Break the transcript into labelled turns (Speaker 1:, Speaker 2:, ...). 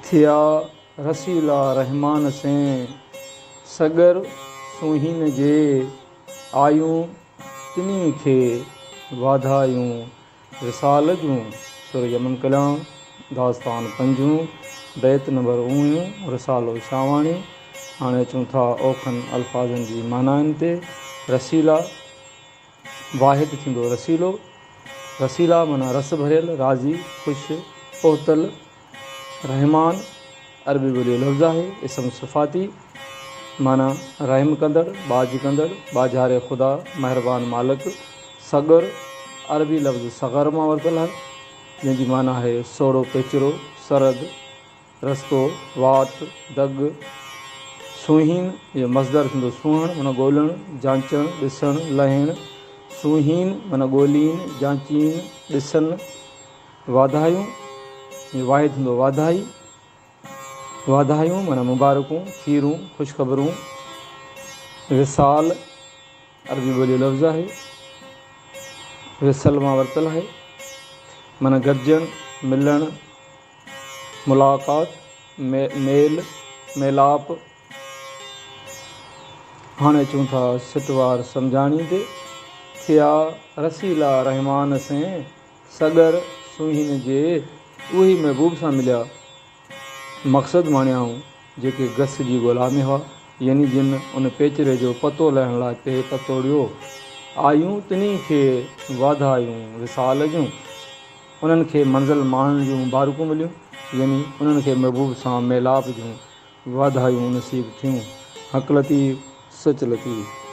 Speaker 1: थिया रसीला रहमान से सगर सुहीन जे आयूं तिनी खे वाधायूं विसाल जूं सुर यमन कलाम दास्तान पंजूं बैत नंबर 19 रसालो शावाणी। हाणे अचूं था ओखनि अल्फाज़नि जी मानाउनि ते। रसीला वाहिद थींदो रसीलो। रसीला माना रस भरियल, राज़ी, ख़ुशि, पहुतल। रहमान अरबी ॿोलीअ लफ़्ज़ आहे। इसम सिफ़ाती माना रहम कंदड़, बाज कंदड़, बाजारे ख़ुदा, महिरबान मालिक। सगर अरबी लफ़्ज़ सग़र मां वरितल आहे, जंहिंजी माना आहे सोड़ो पेचरो, सरद, रस्तो, वाट, दग। सुहीन इहो मज़दर थींदो सूहण माना ॻोल्हणु, जांचणु, ॾिसणु, लहणु। सुहीन माना ॻोल्हीन, जांचीन, ॾिसनि। वाधायूं इहो वाहिद थींदो वाधाई। वाधायूं माना मुबारकूं, खीरूं, ख़ुशख़बरूं। विसाल अरबी ॿोलीअ लफ़्ज़ आहे, विसल मां वरितल आहे, माना गॾिजणु, मिलणु, मुलाक़ात, मेल, मेलाप। हाणे अचूं था सिटवार सम्झाणी ते। थिया रसीला रहमान से सगर सुहीन जे उहे महबूब सां मिलिया, मक़सदु माणियाऊं जेके गस जी ॻोल्हा में हुआ, यानी जिन उन पेचरे जो पतो लहण लाइ पे पतोड़ियो। आयूं तिनी खे वाधायूं विसाल जूं, उन्हनि खे मंज़िल माणण जूं मुबारकूं मिलियूं, यानी उन्हनि खे महबूब सां मेलाप जूं वाधायूं नसीब थियूं। हक़ लतीफ़ सच लतीफ़।